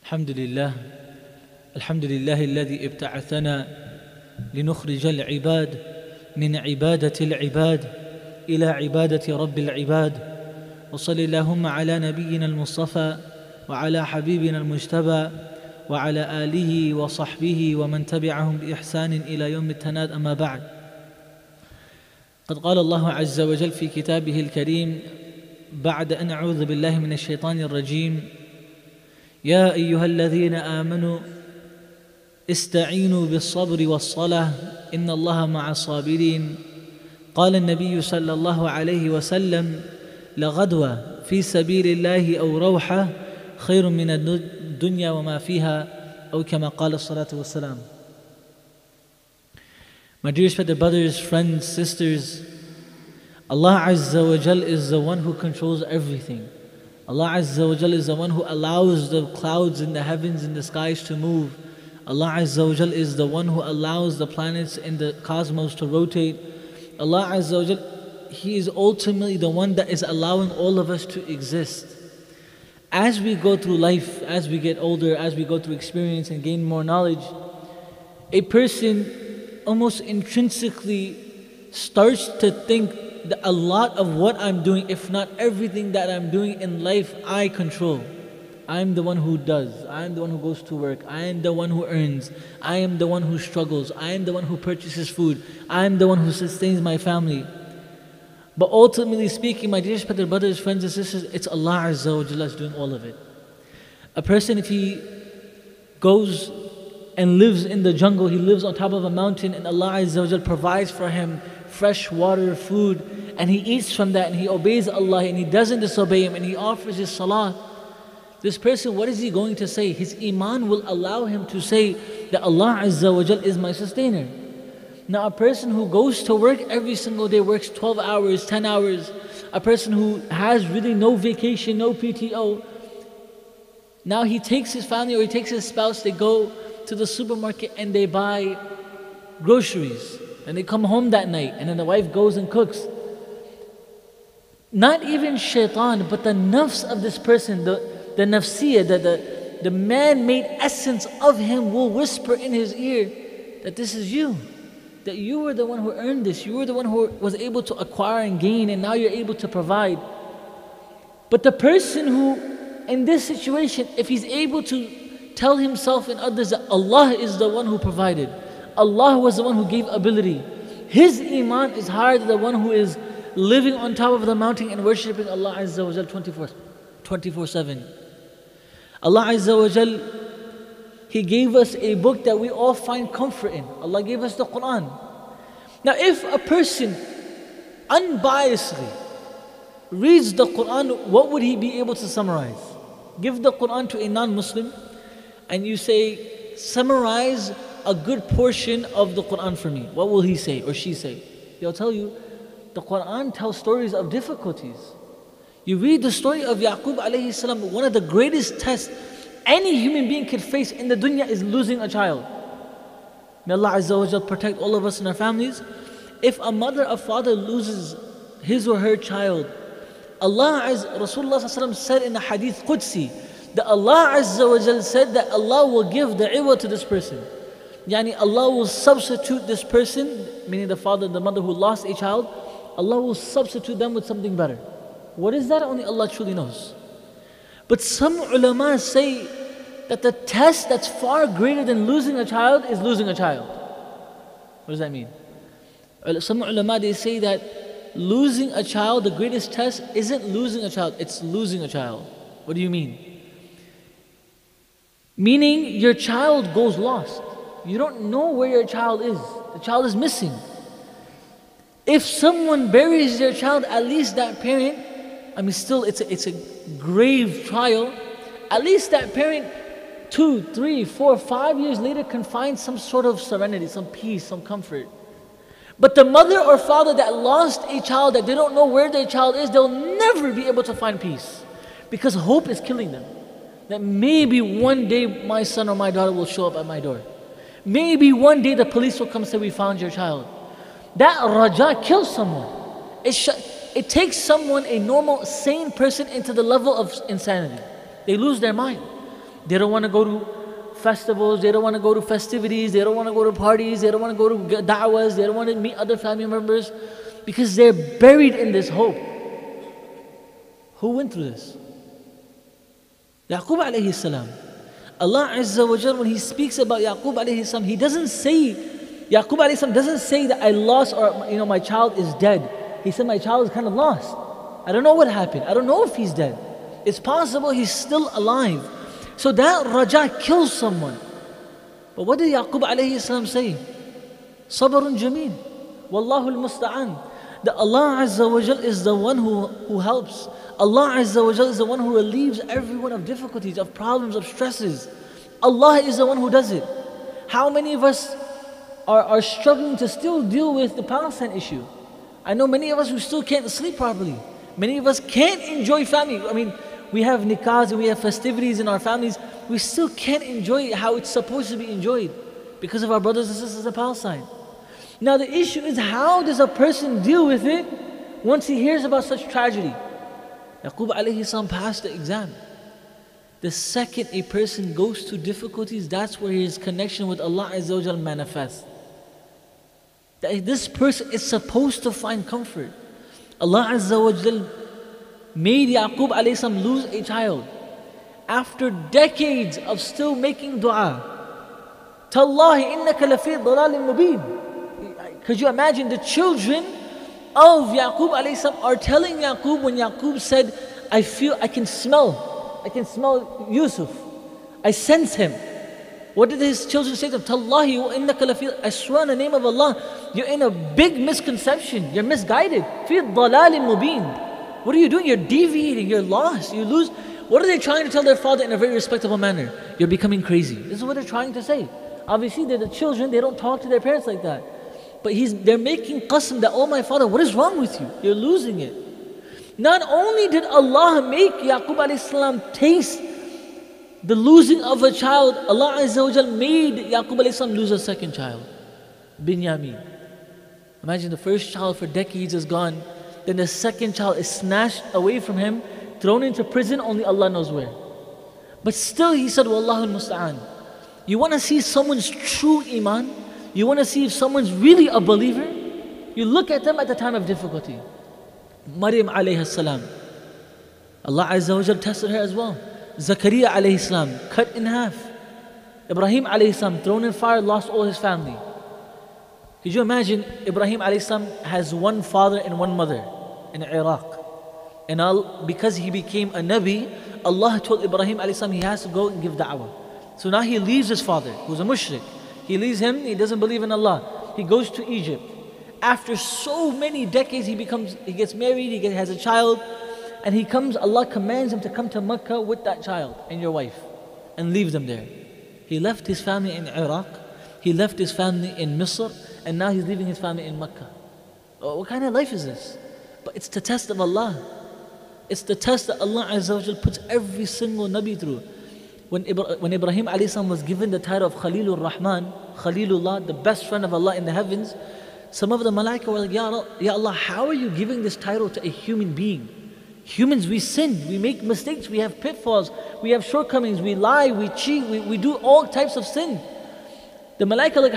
الحمد لله الحمد لله الذي ابتعثنا لنخرج العباد من عبادة العباد إلى عبادة رب العباد. وصل اللهم على نبينا المصطفى وعلى حبيبنا المجتبى وعلى آله وصحبه ومن تبعهم بإحسان إلى يوم التناد. أما بعد، قد قال الله عز وجل في كتابه الكريم بعد أن أعوذ بالله من الشيطان الرجيم: يا أيها الذين آمنوا استعينوا بالصبر والصلاة إن الله مع الصابرين. قال النبي صلى الله عليه وسلم: لغدوة في سبيل الله أو روحة خير من الدنيا وما فيها، أو كما قال الصلاة والسلام. My dear respected brothers, friends, sisters, Allah Azza wa Jal is the one who controls everything. Allah Azza wa Jal is the one who allows the clouds in the heavens and the skies to move. Allah Azza wa Jal is the one who allows the planets in the cosmos to rotate. Allah Azza wa Jal, He is ultimately the one that is allowing all of us to exist. As we go through life, as we get older, as we go through experience and gain more knowledge, a person almost intrinsically starts to think that a lot of what I'm doing, if not everything that I'm doing in life, I control. I'm the one who does. I'm the one who goes to work. I am the one who earns. I am the one who struggles. I am the one who purchases food. I am the one who sustains my family. But ultimately speaking, my dear respected brothers, friends and sisters, it's Allah Azza wa Jalla that's doing all of it. A person, if he goes and lives in the jungle, he lives on top of a mountain, and Allah Azza wa Jalla provides for him fresh water, food, and he eats from that, and he obeys Allah, and he doesn't disobey Him, and he offers his salah. This person, what is he going to say? His iman will allow him to say that Allah Azza wa Jal is my sustainer. Now a person who goes to work every single day, works 12 hours, 10 hours, a person who has really no vacation, no PTO, now he takes his family or he takes his spouse, they go to the supermarket and they buy groceries. And they come home that night, and then the wife goes and cooks. Not even shaitan, but the nafs of this person, the nafsiyah, the man-made essence of him will whisper in his ear that this is you. That you were the one who earned this. You were the one who was able to acquire and gain, and now you're able to provide. But the person who, in this situation, if he's able to tell himself and others that Allah is the one who provided, Allah was the one who gave ability, his iman is higher than the one who is living on top of the mountain and worshipping Allah Azza wa Jal 24/7. Allah Azza wa Jal, He gave us a book that we all find comfort in. Allah gave us the Quran. Now if a person unbiasedly reads the Quran, what would he be able to summarize? Give the Quran to a non-Muslim and you say, summarize a good portion of the Quran for me. What will he say or she say? They'll tell you, the Quran tells stories of difficulties. You read the story of Yaqub alayhi salam, one of the greatest tests any human being could face in the dunya is losing a child. May Allah Azza wa Jal protect all of us and our families. If a mother or father loses his or her child, Rasulullah said in the hadith Qudsi, that Allah Azza wa Jal said that Allah will give the iwad to this person. Yani Allah will substitute this person, meaning the father and the mother who lost a child, Allah will substitute them with something better. What is that? Only Allah truly knows. But some ulama say that the test that's far greater than losing a child is losing a child. What does that mean? Some ulama, they say that losing a child, the greatest test isn't losing a child, it's losing a child. What do you mean? Meaning your child goes lost. You don't know where your child is. The child is missing. If someone buries their child, at least that parent, still it's a grave trial. At least that parent 2, 3, 4, 5 years later can find some sort of serenity, some peace, some comfort. But the mother or father that lost a child, that they don't know where their child is, they'll never be able to find peace. Because hope is killing them. That maybe one day my son or my daughter will show up at my door. Maybe one day the police will come and say, we found your child. That raja kills someone. It takes someone, a normal, sane person, into the level of insanity. They lose their mind. They don't want to go to festivals, they don't want to go to festivities, they don't want to go to parties, they don't want to go to da'was, they don't want to meet other family members because they're buried in this hope. Who went through this? Yaqub alayhi salam. Allah Azza wa Jal, when He speaks about Yaqub alayhi salam, He doesn't say, Yaqub alayhi salam doesn't say that I lost or my child is dead. He said my child is kind of lost. I don't know what happened. I don't know if he's dead. It's possible he's still alive. So that raja kills someone. But what did Yaqub alayhi salam say? Sabrun jameel. Wallahu al-musta'an. That Allah Azza wa Jal is the one who helps. Allah Azza wa Jal is the one who relieves everyone of difficulties, of problems, of stresses. Allah is the one who does it. How many of us are struggling to still deal with the Palestine issue? I know many of us who still can't sleep properly. Many of us can't enjoy family. I mean, we have nikahs and we have festivities in our families. We still can't enjoy it how it's supposed to be enjoyed because of our brothers and sisters in Palestine. Now the issue is, how does a person deal with it once he hears about such tragedy? Yaqub alayhi salam passed the exam. The second a person goes through difficulties, that's where his connection with Allah Azza wa Jal manifests. That this person is supposed to find comfort. Allah Azza wa Jal made Yaqub alayhi salam lose a child after decades of still making dua. Tallahi innaka lafi dalalin mubin. Could you imagine the children of Yaqub alayhi salam are telling Yaqub, when Yaqub said, I can smell Yusuf. I sense him. What did his children say to him? Tallahi wa innaka lafi, I swear in the name of Allah, you're in a big misconception. You're misguided. Fi dalalin mubin. What are you doing? You're deviating. You're lost. You lose. What are they trying to tell their father in a very respectable manner? You're becoming crazy. This is what they're trying to say. Obviously, they're the children. They don't talk to their parents like that. But they're making qasm that, oh my father, what is wrong with you? You're losing it. Not only did Allah make Yaqub alayhi salam taste the losing of a child, Allah Azza wa Jal made Yaqub alayhi salam lose a second child, Binyamin. Imagine the first child for decades is gone, then the second child is snatched away from him, thrown into prison, only Allah knows where. But still he said, Wallahu al-musta'an. You want to see someone's true iman? You want to see if someone's really a believer? You look at them at the time of difficulty. Maryam alayhi salam. Allah Azza wa Jal tested her as well. Zakaria alayhi salam, cut in half. Ibrahim alayhi salam, thrown in fire, lost all his family. Could you imagine, Ibrahim alayhi salam has one father and one mother in Iraq. And because he became a Nabi, Allah told Ibrahim alayhi salam he has to go and give da'wah. So now he leaves his father, who's a mushrik. He leaves him, he doesn't believe in Allah. He goes to Egypt. After so many decades, he gets married, he has a child, and Allah commands him to come to Mecca with that child and your wife, and leave them there. He left his family in Iraq, he left his family in Misr, and now he's leaving his family in Mecca. What kind of life is this? But it's the test of Allah. It's the test that Allah Azza wa Jal puts every single Nabi through. When Ibrahim alayhi salam was given the title of Khalilur Rahman, Khalilullah, the best friend of Allah in the heavens, some of the malaika were like, Ya Allah, how are you giving this title to a human being? Humans, we sin, we make mistakes, we have pitfalls, we have shortcomings, we lie, we cheat, we do all types of sin. The malaika like,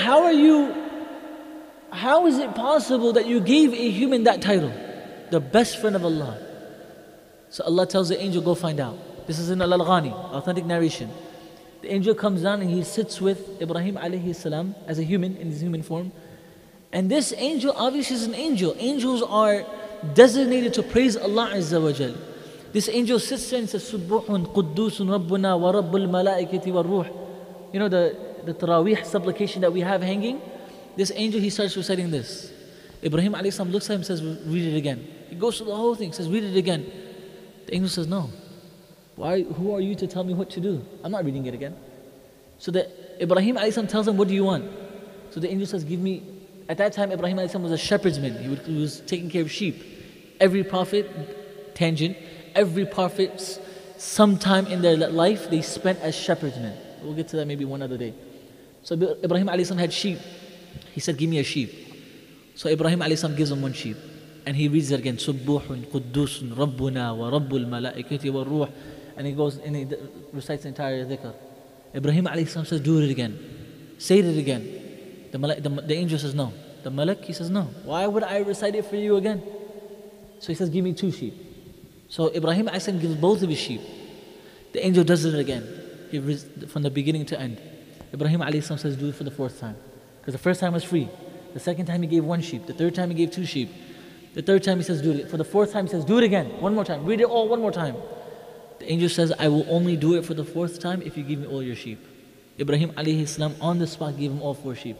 how is it possible that you gave a human that title? The best friend of Allah. So Allah tells the angel, go find out. This is in Al-Ghani, authentic narration. The angel comes down and he sits with Ibrahim alayhi salam as a human, in his human form. And this angel obviously is an angel. Angels are designated to praise Allah Azza wa Jal. This angel sits there and says, Subbuhun Quddusun Rabbuna wa Rabbul Malaikati wa Ruh. You know the Taraweeh supplication that we have hanging? This angel, he starts reciting this. Ibrahim alayhi salam looks at him and says, read it again. He goes through the whole thing, says, read it again. The angel says, no. Who are you to tell me what to do? I'm not reading it again. So Ibrahim alayhi salam tells him, what do you want? So the angel says, give me. At that time, Ibrahim alayhi salam was a shepherdman. He was taking care of sheep. Every prophet, tangent, every prophet, sometime in their life, they spent as shepherdsmen. We'll get to that maybe one other day. So Ibrahim alayhi salam had sheep. He said, give me a sheep. So Ibrahim alayhi salam gives him one sheep. And he reads it again, Subbuhun Quddusun Rabbuna wa Rabbul Malaikati wa Ruh. And he goes and he recites the entire dhikr. Ibrahim alayhi salam says, do it again. Say it again. The angel says no. The malak, he says no. Why would I recite it for you again? So he says, give me 2 sheep. So Ibrahim alayhi salam gives both of his sheep. The angel does it again. From the beginning to end. Ibrahim alayhi salam says, do it for the 4th time. Because the first time was free. The second time he gave 1 sheep. The third time he gave 2 sheep. The third time he says, do it. For the 4th time he says, do it again. One more time. Read it all one more time. The angel says, I will only do it for the 4th time if you give me all your sheep. Ibrahim alayhi salam on the spot gave him all 4 sheep.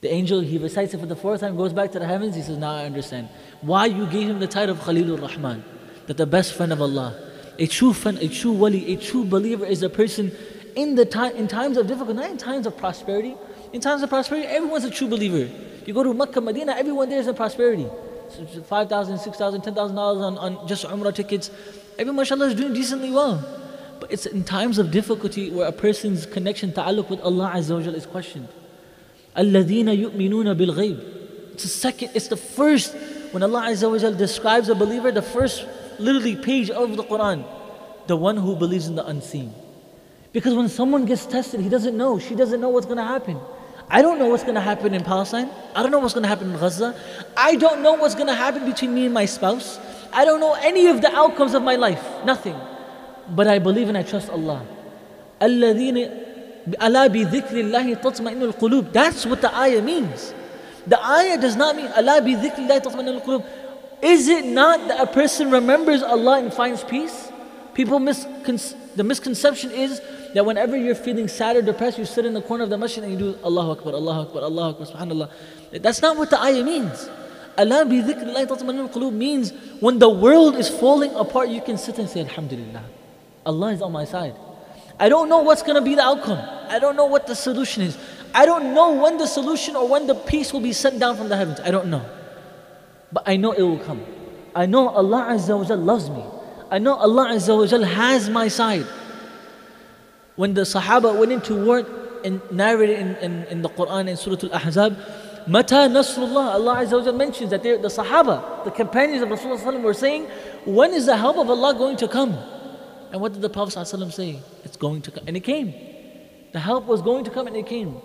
The angel, he recites it for the 4th time, goes back to the heavens, he says, now I understand. Why you gave him the title of Khalilur Rahman, that the best friend of Allah. A true friend, a true wali, a true believer is a person in times of difficulty, not in times of prosperity. In times of prosperity, everyone's a true believer. You go to Makkah, Medina, everyone there is in prosperity. So $5,000, $6,000, $10,000 on just Umrah tickets. Everyone, mashallah, is doing decently well. But it's in times of difficulty where a person's connection, ta'alluq with Allah Azza wa Jal is questioned. الَّذِينَ يُؤْمِنُونَ بِالْغَيْبِ. It's the first, when Allah Azza wa Jal describes a believer, the first literally page of the Quran, the one who believes in the unseen. Because when someone gets tested, he doesn't know, she doesn't know what's going to happen. I don't know what's going to happen in Palestine. I don't know what's going to happen in Gaza. I don't know what's going to happen between me and my spouse. I don't know any of the outcomes of my life. Nothing. But I believe and I trust Allah. الَّذِينَ أَلَا بِذِكْرِ اللَّهِ تَطْمَئِنُّ الْقُلُوبِ. That's what the ayah means. The ayah does not mean أَلَا بِذِكْرِ اللَّهِ تَطْمَئِنُّ الْقُلُوبِ. Is it not that a person remembers Allah and finds peace? The misconception is that whenever you're feeling sad or depressed, you sit in the corner of the masjid and you do Allahu Akbar, Allahu Akbar, Allahu Akbar, subhanallah. That's not what the ayah means. Allah bi dhikrillahi tatma'innul qulub means when the world is falling apart, you can sit and say, Alhamdulillah, Allah is on my side. I don't know what's going to be the outcome. I don't know what the solution is. I don't know when the solution or when the peace will be sent down from the heavens. I don't know. But I know it will come. I know Allah Azza wa Jal loves me. I know Allah Azza wa Jal has my side. When the Sahaba went into war and narrated in the Quran in Surah Al-Ahzab, Mata Nasrullah, Allah Azza wa Jal mentions that the Sahaba, the companions of Rasulullah were saying, when is the help of Allah going to come? And what did the Prophet ﷺ say? It's going to come. And it came. The help was going to come and it came.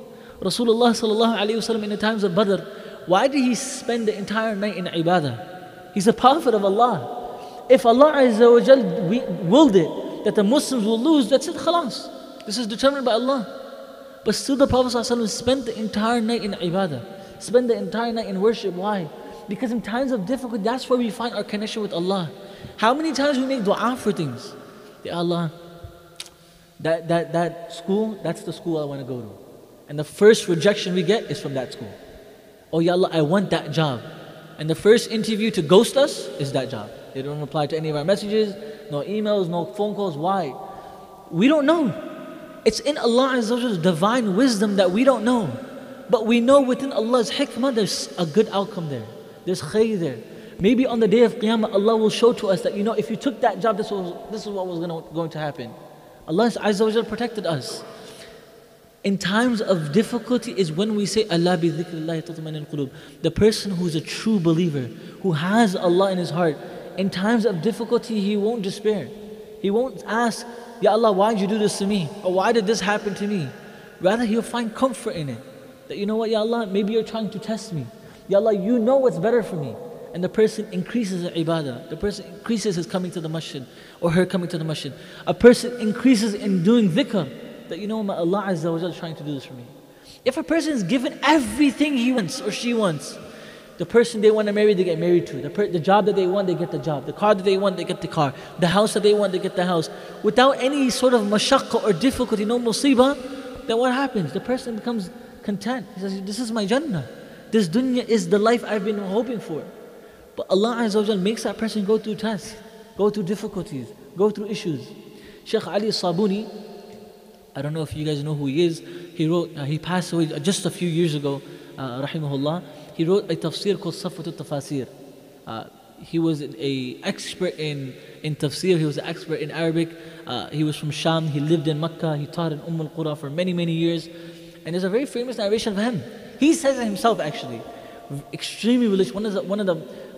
Rasulullah ﷺ in the times of Badr, why did he spend the entire night in ibadah? He's a prophet of Allah. If Allah Azza wa Jal willed it, that the Muslims will lose, that's it, khalas. This is determined by Allah. But still the Prophet ﷺ spent the entire night in ibadah. Spent the entire night in worship. Why? Because in times of difficulty, that's where we find our connection with Allah. How many times we make dua for things? Ya Allah, that school, that's the school I want to go to. And the first rejection we get is from that school. Oh Ya Allah, I want that job. And the first interview to ghost us is that job. They don't reply to any of our messages, no emails, no phone calls. Why? We don't know. It's in Allah Azza wa Jalla's divine wisdom that we don't know. But we know within Allah's hikmah there's a good outcome there. There's khayr there. Maybe on the day of Qiyamah, Allah will show to us that, if you took that job, this is what was going to happen. Allah Azza wa Jalla protected us. In times of difficulty is when we say, Allah bi dhikrillahi tatma'innul qulub. The person who's a true believer, who has Allah in his heart, in times of difficulty, he won't despair. He won't ask, Ya Allah, why did you do this to me? Or why did this happen to me? Rather, he'll find comfort in it. That, you know what, Ya Allah, maybe you're trying to test me. Ya Allah, you know what's better for me. And the person increases their ibadah. The person increases his coming to the masjid or her coming to the masjid. A person increases in doing dhikr. That, you know what, Allah Azza wa Jalla is trying to do this for me. If a person is given everything he wants or she wants, the person they want to marry, they get married to. The job that they want, they get the job. The car that they want, they get the car. The house that they want, they get the house. Without any sort of mashaqqa or difficulty, no musibah, then what happens? The person becomes content. He says, this is my Jannah. This dunya is the life I've been hoping for. But Allah Azza wa Jalla makes that person go through tests, go through difficulties, go through issues. Shaykh Ali Sabuni, I don't know if you guys know who he is. He passed away just a few years ago, rahimahullah. He wrote a tafsir called Safwat al-Tafasir. He was an expert in tafsir. He was an expert in Arabic. He was from Sham. He lived in Mecca. He taught in al-Qura for many, many years. And there's a very famous narration of him. He says it himself, actually. Extremely religious. One of the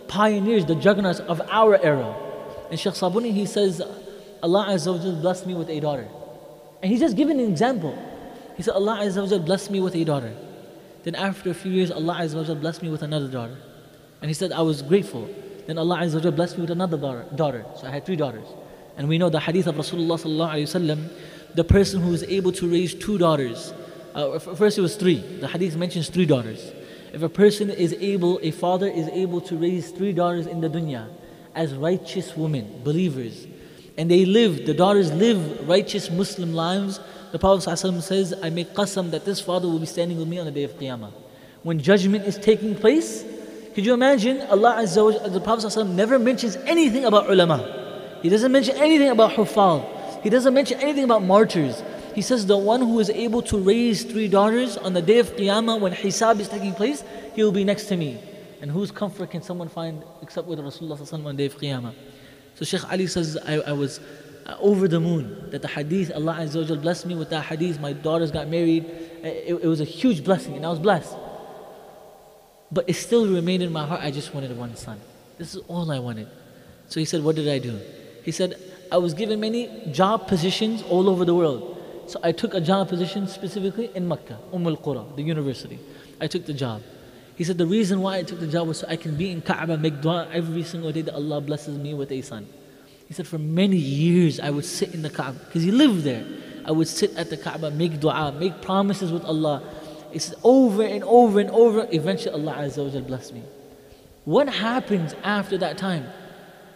pioneers, the juggernauts of our era. And Shaykh Sabuni, he says, Allah Azza wa Jal blessed me with a daughter. And he's just giving an example. He said, Allah Azza wa Jal blessed me with a daughter. Then after a few years, Allah Azza wa Jal blessed me with another daughter. And he said, I was grateful. Then Allah Azza wa Jal blessed me with another daughter. So I had 3 daughters. And we know the hadith of Rasulullah sallallahu alayhi wa sallam, the person who is able to raise 2 daughters. First it was 3. The hadith mentions 3 daughters. If a person is able, a father is able to raise 3 daughters in the dunya as righteous women, believers, and the daughters live righteous Muslim lives, the Prophet ﷺ says, I make qasam that this father will be standing with me on the day of Qiyamah. When judgment is taking place, could you imagine Allah Azza wa Jalla, the Prophet ﷺ never mentions anything about ulama. He doesn't mention anything about hufal. He doesn't mention anything about martyrs. He says the one who is able to raise 3 daughters on the day of Qiyamah when hisab is taking place, he will be next to me. And whose comfort can someone find except with Rasulullah ﷺ on the day of Qiyamah? So Shaykh Ali says, I was over the moon that the hadith, Allah Azza wa Jal blessed me with that hadith. My daughters got married. It was a huge blessing and I was blessed. But it still remained in my heart, I just wanted one son. This is all I wanted. So he said, what did I do? He said, I was given many job positions all over the world. So I took a job position specifically in Makkah, al-Qura, the university. I took the job. He said the reason why I took the job was so I can be in Kaaba, make dua every single day that Allah blesses me with a son. He said for many years I would sit in the Kaaba, because he lived there. I would sit at the Kaaba, make dua, make promises with Allah. He said over and over and over, eventually Allah Azza wa Jal blessed me. What happens after that time?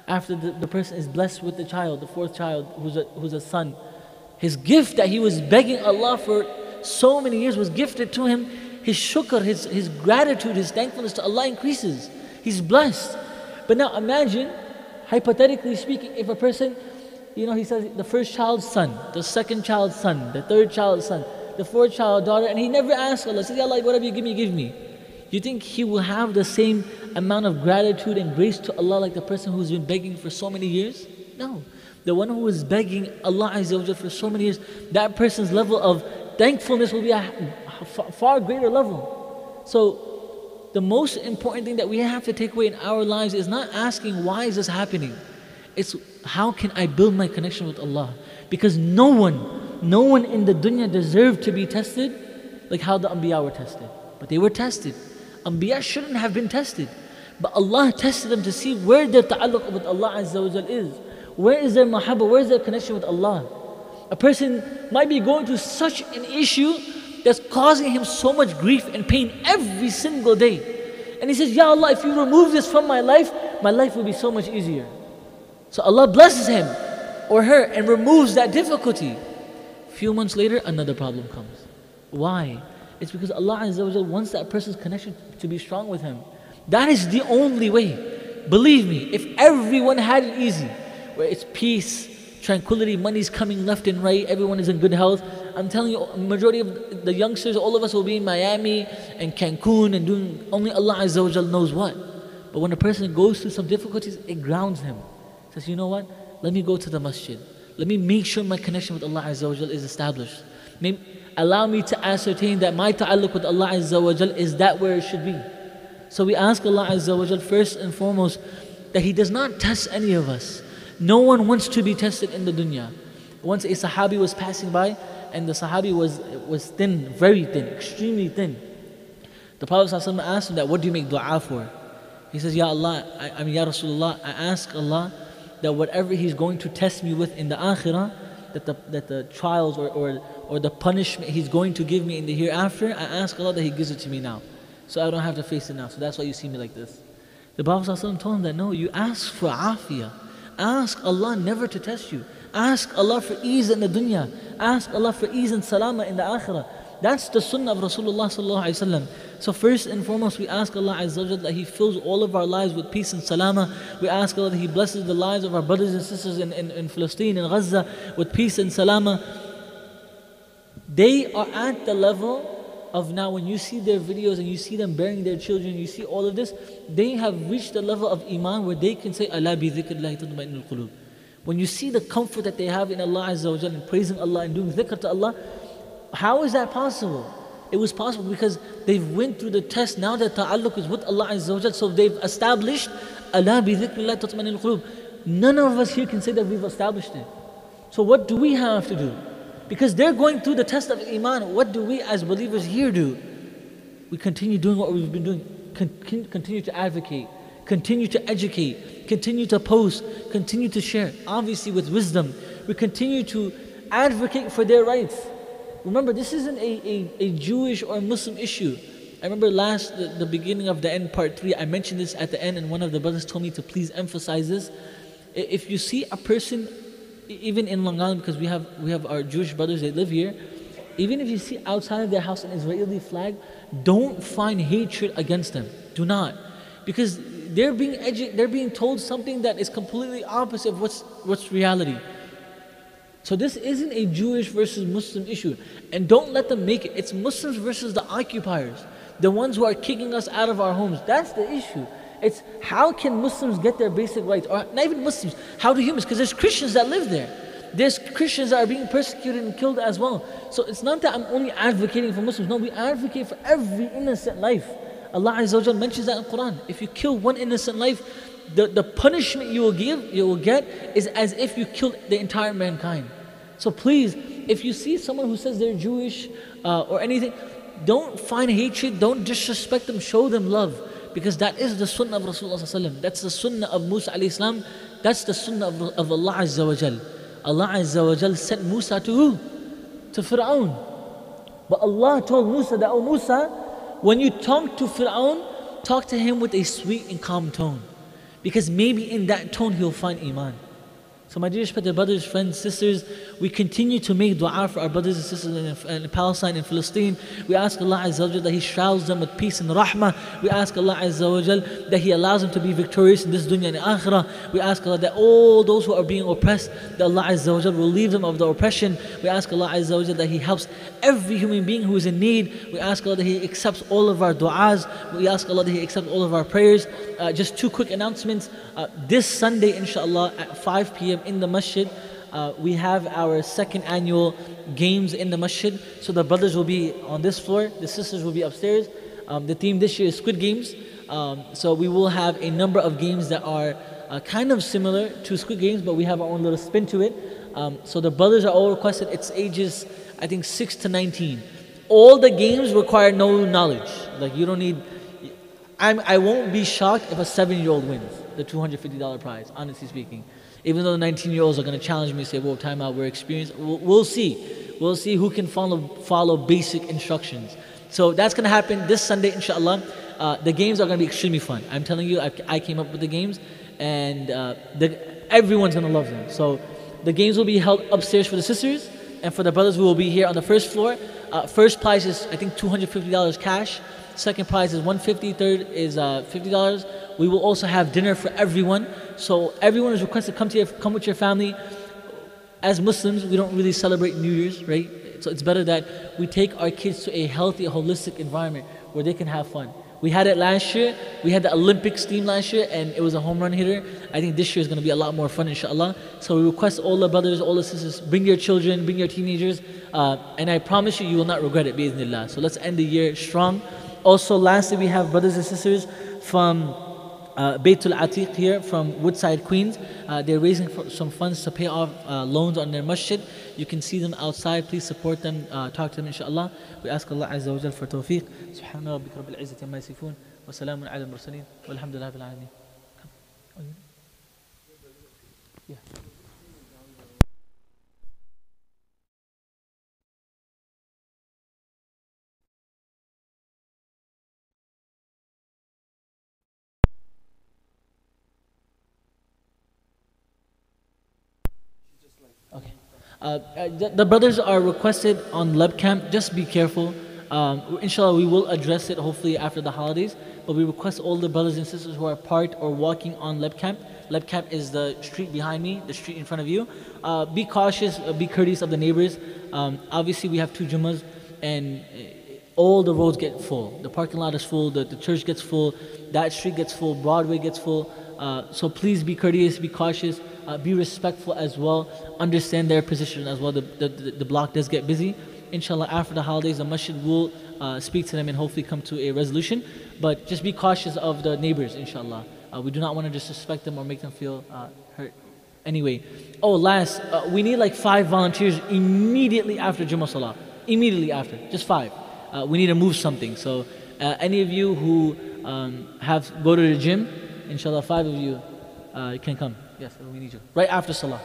After the person is blessed with the child, the 4th child who's a son, his gift that he was begging Allah for so many years was gifted to him. His shukr, his gratitude, his thankfulness to Allah increases. He's blessed. But now imagine, hypothetically speaking, if a person, he says the 1st child's son, the 2nd child's son, the 3rd child's son, the 4th child's daughter, and he never asks Allah, says, Ya Allah, whatever you give me, give me. You think he will have the same amount of gratitude and grace to Allah like the person who's been begging for so many years? No. The one who is begging Allah Azza wa Jalla for so many years, that person's level of thankfulness will be a far greater level. So the most important thing that we have to take away in our lives is not asking why is this happening. It's how can I build my connection with Allah? Because no one in the dunya deserved to be tested like how the Anbiya were tested. But they were tested. Anbiya shouldn't have been tested. But Allah tested them to see where their ta'alluq with Allah Azza wa Jal is. Where is their mahabbah? Where is their connection with Allah? A person might be going through such an issue that's causing him so much grief and pain every single day. And he says, Ya Allah, if you remove this from my life will be so much easier. So Allah blesses him or her and removes that difficulty. Few months later, another problem comes. Why? It's because Allah Azza wa Jalla wants that person's connection to be strong with Him. That is the only way. Believe me, if everyone had it easy, where it's peace, tranquility, money's coming left and right, everyone is in good health, I'm telling you, majority of the youngsters, all of us will be in Miami and Cancun and doing only Allah Azza wa Jalla knows what. But when a person goes through some difficulties, it grounds him. Says, you know what? Let me go to the masjid. Let me make sure my connection with Allah Azza wa Jalla is established. Allow me to ascertain that my ta'alluq with Allah Azza wa Jalla is that where it should be. So we ask Allah Azza wa Jalla first and foremost that He does not test any of us. No one wants to be tested in the dunya. Once a Sahabi was passing by, and the Sahabi was thin, very thin, extremely thin. The Prophet ﷺ asked him that, what do you make dua for? He says, Ya Allah, Ya Rasulullah, I ask Allah that whatever He's going to test me with in the akhirah, that the trials or the punishment He's going to give me in the hereafter, I ask Allah that He gives it to me now, so I don't have to face it now. So that's why you see me like this. The Prophet ﷺ told him that, no, you ask for afiyah. Ask Allah never to test you. Ask Allah for ease in the dunya. Ask Allah for ease and salama in the akhirah. That's the sunnah of Rasulullah sallallahu alaihi wasallam. So first and foremost, we ask Allah Azza wa Jalla that He fills all of our lives with peace and salama. We ask Allah that He blesses the lives of our brothers and sisters in Palestine and Gaza with peace and salama. They are at the level of now, when you see their videos and you see them burying their children, you see all of this, they have reached the level of iman where they can say, Ala bi dhikrillahi tatma'innul qulub. When you see the comfort that they have in Allah Azza wa Jalla and praising Allah and doing dhikr to Allah, how is that possible? It was possible because they've went through the test. Now their ta'alluq is with Allah Azza wa Jalla, so they've established Ala bi dhikrillahi tatma'innul qulub. None of us here can say that we've established it. So what do we have to do? Because they're going through the test of Iman. What do we as believers here do? We continue doing what we've been doing. Continue to advocate. Continue to educate. Continue to post. Continue to share. Obviously with wisdom. We continue to advocate for their rights. Remember, this isn't a Jewish or Muslim issue. I remember the beginning of the end, part 3, I mentioned this at the end, and one of the brothers told me to please emphasize this. If you see a person, even in Long Island, because we have our Jewish brothers, they live here, even if you see outside of their house an Israeli flag, don't find hatred against them. Do not. Because they're being told something that is completely opposite of what's reality. So this isn't a Jewish versus Muslim issue. And don't let them make it. It's Muslims versus the occupiers. The ones who are kicking us out of our homes. That's the issue. It's how can Muslims get their basic rights? Or not even Muslims, how do humans? Because there's Christians that live there. There's Christians that are being persecuted and killed as well. So it's not that I'm only advocating for Muslims. No, we advocate for every innocent life. Allah Azza wa Jal mentions that in the Quran. If you kill one innocent life, the punishment you will get is as if you killed the entire mankind. So please, if you see someone who says they're Jewish or anything, don't find hatred, don't disrespect them, show them love. Because that is the sunnah of Rasulullah. That's the sunnah of Musa alayhi salam. That's the sunnah of Allah Azza wa Jal. Allah Azza wa Jal sent Musa to who? To Fir'aun. But Allah told Musa that, oh Musa, when you talk to Fir'aun, talk to him with a sweet and calm tone. Because maybe in that tone he'll find Iman. So my dear respected brothers, friends, sisters, we continue to make dua for our brothers and sisters in Palestine and Palestine. We ask Allah Azza wa Jal that He shrouds them with peace and rahmah. We ask Allah Azza wa Jal that He allows them to be victorious in this dunya and akhirah. We ask Allah that all those who are being oppressed, that Allah Azza wa Jal will relieve them of the oppression. We ask Allah Azza wa Jal that He helps every human being who is in need. We ask Allah that He accepts all of our du'as. We ask Allah that He accepts all of our prayers. Just two quick announcements. This Sunday, inshallah, at 5 p.m. in the masjid, we have our second annual games in the masjid. So the brothers will be on this floor, the sisters will be upstairs. The theme this year is Squid Games. So we will have a number of games that are kind of similar to Squid Games, but we have our own little spin to it. So the brothers are all requested. It's ages, I think, 6 to 19. All the games require no knowledge. Like you don't need... I won't be shocked if a 7-year-old wins the $250 prize, honestly speaking. Even though the 19-year-olds are going to challenge me and say, whoa, time out, we're experienced. We'll see. We'll see who can follow basic instructions. So that's going to happen this Sunday, inshallah. The games are going to be extremely fun. I'm telling you, I came up with the games, and everyone's going to love them. So the games will be held upstairs for the sisters, and for the brothers who will be here on the first floor. First prize is, I think, $250 cash. Second prize is $150. Third is $50. We will also have dinner for everyone. So everyone is requested to come with your family. As Muslims, we don't really celebrate New Year's, right? So it's better that we take our kids to a healthy, holistic environment where they can have fun. We had it last year. We had the Olympics theme last year, and it was a home run hitter. I think this year is going to be a lot more fun, inshallah. So we request all the brothers, all the sisters, bring your children, bring your teenagers, and I promise you, you will not regret it, bi'idhnillah. So let's end the year strong. Also, lastly, we have brothers and sisters from Baytul Atiq here from Woodside, Queens. They're raising some funds to pay off loans on their masjid. You can see them outside. Please support them. Talk to them, inshallah. We ask Allah Azza wa Jal for tawfiq. Subhana rabbika rabbil izzati amma yasifun. Wa salamun ala al-mursaleen. Walhamdulillahi rabbil alameen. Yeah. Okay. The brothers are requested on Leb Camp. Just be careful. Inshallah, we will address it hopefully after the holidays. But we request all the brothers and sisters who are parked or walking on Leb Camp. Leb Camp is the street behind me, the street in front of you. Be cautious, be courteous of the neighbors. Obviously, we have 2 Jumas, and all the roads get full. The parking lot is full, the church gets full, that street gets full, Broadway gets full. So please be courteous, be cautious, be respectful as well. Understand their position as well. The block does get busy. Inshallah, after the holidays, the masjid will speak to them and hopefully come to a resolution. But just be cautious of the neighbors, inshallah. We do not want to disrespect them or make them feel hurt. Anyway, oh, last, we need like 5 volunteers immediately after Juma Salah. Immediately after, just 5. We need to move something. So any of you who go to the gym, inshallah, 5 of you can come. Yes, we need you. Right after Salah.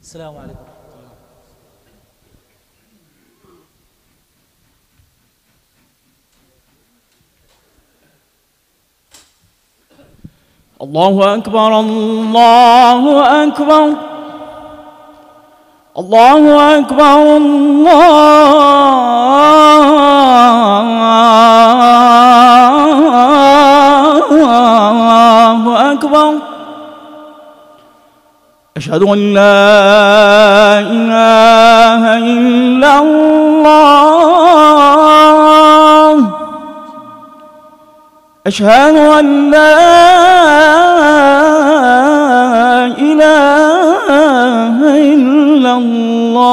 السلام عليكم. الله أكبر الله أكبر الله أكبر الله أكبر أشهد أن لا إله إلا الله أشهد أن لا إله إلا الله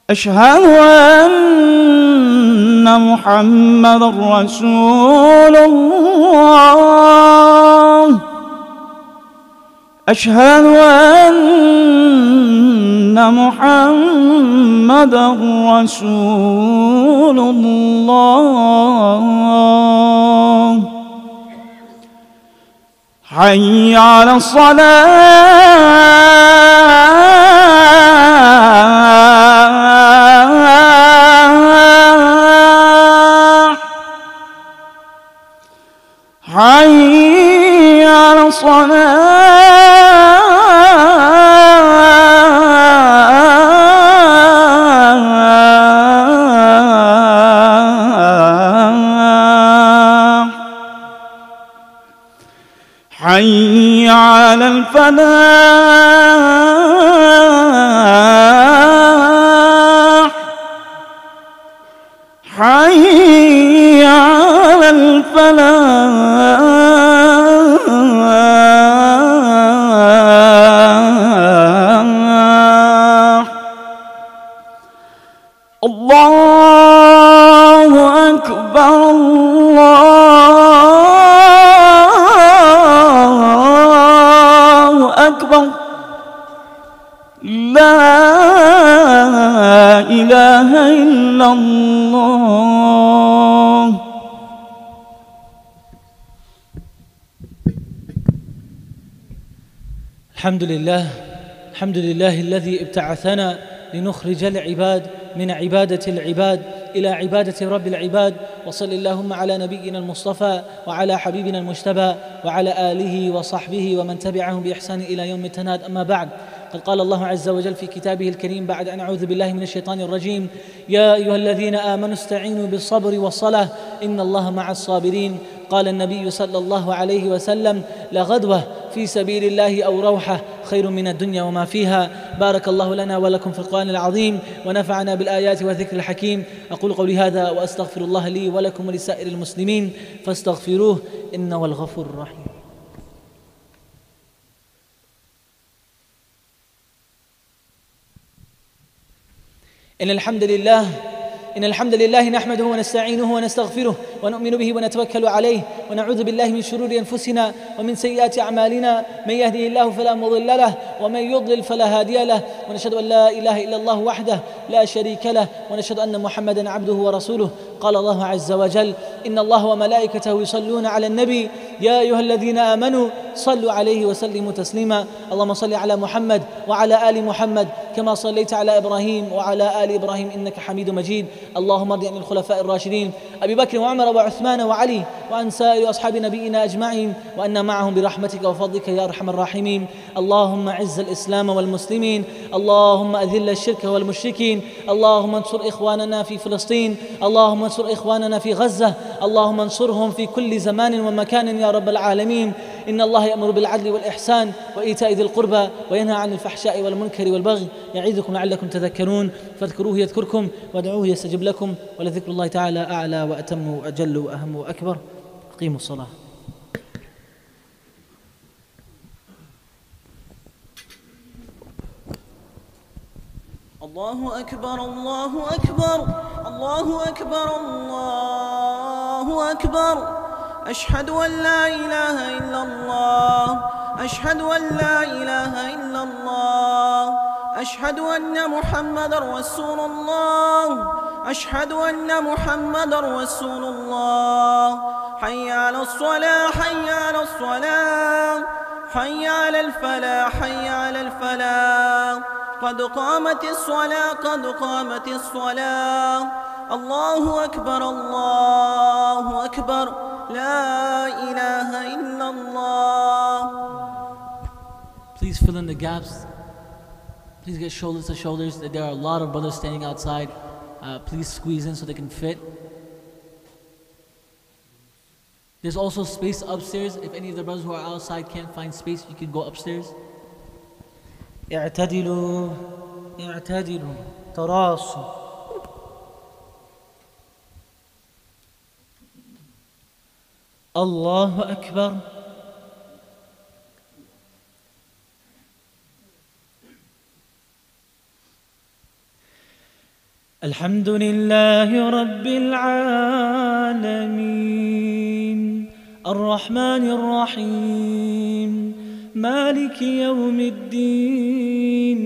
أشهد أن محمدًا رسول الله أشهد أن محمدًا رسول الله حي على الصلاة حي على الصلاة حي على الفلاح حي على الفلاح الله أكبر الله أكبر لا إله إلا الله الحمد لله الذي ابتعثنا لنخرج العباد من عبادة العباد إلى عبادة رب العباد. وصل اللهم على نبينا المصطفى وعلى حبيبنا المجتبى وعلى آله وصحبه ومن تبعهم بإحسان إلى يوم التناد. أما بعد، قد قال الله عز وجل في كتابه الكريم بعد أن أعوذ بالله من الشيطان الرجيم: يا أيها الذين آمنوا استعينوا بالصبر والصلاة إن الله مع الصابرين. قال النبي صلى الله عليه وسلم: لغدوة في سبيل الله أو روحة خير من الدنيا وما فيها. بارك الله لنا ولكم في القرآن العظيم ونفعنا بالآيات والذكر الحكيم. أقول قولي هذا وأستغفر الله لي ولكم ولسائر المسلمين فاستغفروه إنه هو الغفور الرحيم. إن الحمد لله نحمده ونستعينه ونستغفره ونؤمن به ونتوكل عليه ونعوذ بالله من شرور أنفسنا ومن سيئات أعمالنا. من يهده الله فلا مضل له ومن يضلل فلا هادي له. ونشهد أن لا إله إلا الله وحده لا شريك له ونشهد أن محمدًا عبده ورسوله. قال الله عز وجل: إن الله وملائكته يصلون على النبي يا أيها الذين آمنوا صلوا عليه وسلموا تسليما. اللهم صل على محمد وعلى آل محمد كما صليت على إبراهيم وعلى آل إبراهيم إنك حميد مجيد. اللهم ارض عن الخلفاء الراشدين أبي بكر وعمر وعثمان وعلي وعن سائر أصحاب نبينا أجمعين وأن معهم برحمتك وفضلك يا أرحم الراحمين. اللهم أعز الإسلام والمسلمين، اللهم أذل الشرك والمشركين، اللهم انصر إخواننا في فلسطين، اللهم انصر إخواننا في غزة، اللهم انصرهم في كل زمان ومكان يا رب العالمين. إن الله يأمر بالعدل والإحسان وإيتاء ذي القربى وينهى عن الفحشاء والمنكر والبغي يعظكم لعلكم تذكرون فاذكروه يذكركم وادعوه يستجب لكم ولذكر الله تعالى أعلى وأتم وأجل وأهم وأكبر. أقيموا الصلاة. الله أكبر الله أكبر الله أكبر الله أكبر. أشهد أن لا إله إلا الله أشهد أن لا إله إلا الله أشهد أن محمدًا رسول الله أشهد أن محمدًا رسول الله. حي على الصلاة حي على الصلاة حي على الفلاح حي على الفلاح. قد قامت الصلاة قد قامت الصلاة. الله أكبر الله أكبر لا إله إلا الله. Please fill in the gaps. Please get shoulders to shoulders. There are a lot of brothers standing outside. Please squeeze in so they can fit. There's also space upstairs. If any of the brothers who are outside can't find space, you can go upstairs. اعتدلوا اعتدلوا تراصوا. الله أكبر. الحمد لله رب العالمين الرحمن الرحيم مالك يوم الدين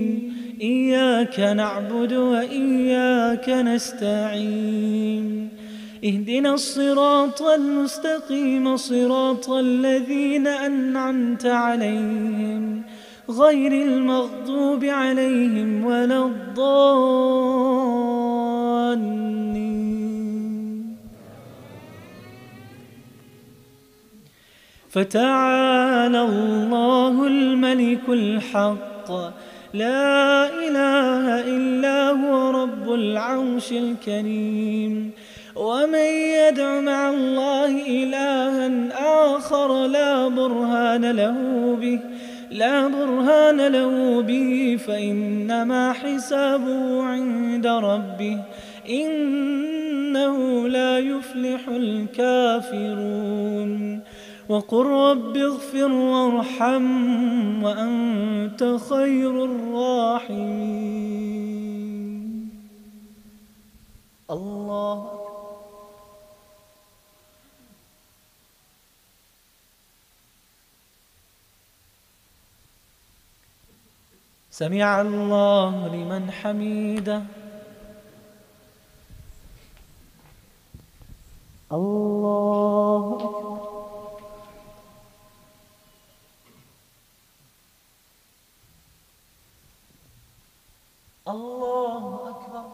إياك نعبد وإياك نستعين اهدنا الصراط المستقيم صراط الذين أنعمت عليهم غير المغضوب عليهم ولا الضالين. فتعالى الله الملك الحق لا إله إلا هو رب العرش الكريم. ومن يدع مع الله إلها آخر لا برهان له به فإنما حسابه عند ربه إنه لا يفلح الكافرون. وقل رب اغفر وارحم وأنت خير الراحمين. الله سمع الله لمن حميده. الله أكبر. الله أكبر.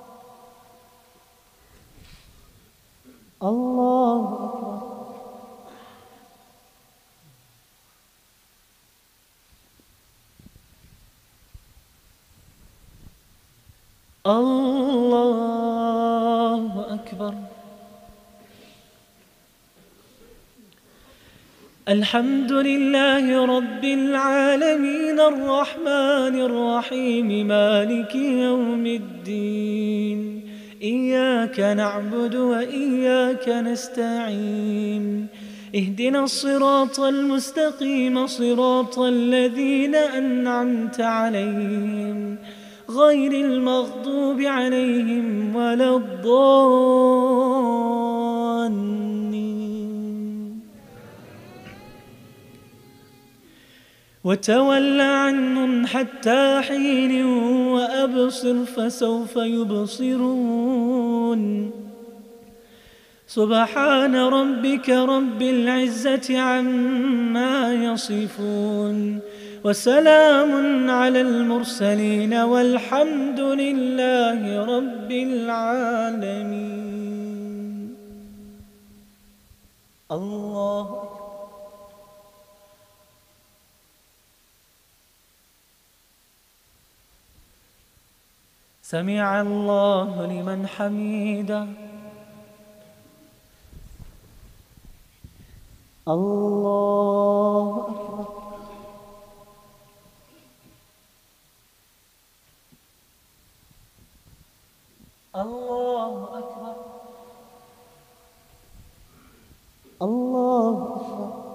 الله أكبر. الله أكبر. الحمد لله رب العالمين الرحمن الرحيم مالك يوم الدين إياك نعبد وإياك نستعين اهدنا الصراط المستقيم صراط الذين أنعمت عليهم غير المغضوب عليهم ولا الضالين. وتول عنهم حتى حين وأبصر فسوف يبصرون. سبحان ربك رب العزة عما يصفون وسلام على المرسلين والحمد لله رب العالمين. الله سمع الله لمن حميده. الله أكبر الله أكبر الله أكبر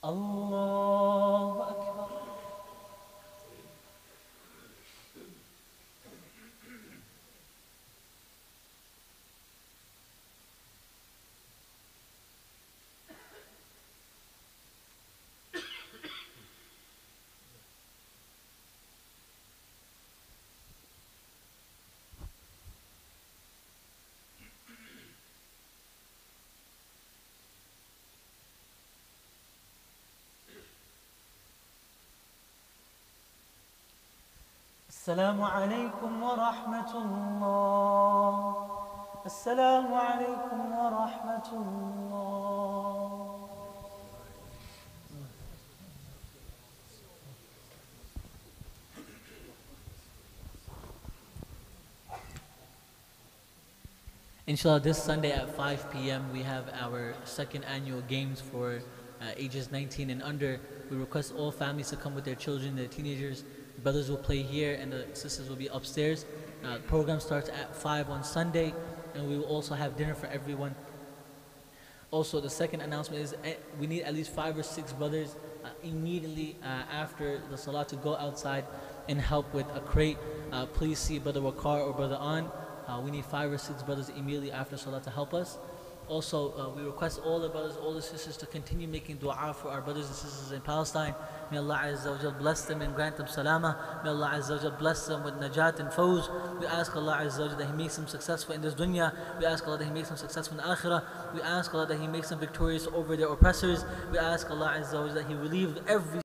الله أكبر السلام عليكم ورحمة الله السلام عليكم ورحمة الله Inshallah, this Sunday at 5 p.m. we have our second annual games for ages 19 and under. We request all families to come with their children, their teenagers. Brothers will play here and the sisters will be upstairs. The program starts at 5 on Sunday, and we will also have dinner for everyone. Also, the second announcement is we need at least 5 or 6 brothers immediately after the salah to go outside and help with a crate. Please see Brother Waqar or Brother An. We need 5 or 6 brothers immediately after salah to help us. Also, we request all the brothers, all the sisters to continue making dua for our brothers and sisters in Palestine. May Allah Azza wa Jal bless them and grant them salama. May Allah Azza wa Jal bless them with najat and fawz. We ask Allah Azza wa Jal that He makes them successful in this dunya. We ask Allah that He makes them successful in the akhirah. We ask Allah that He makes them victorious over their oppressors. We ask Allah Azza wa Jal that He relieve every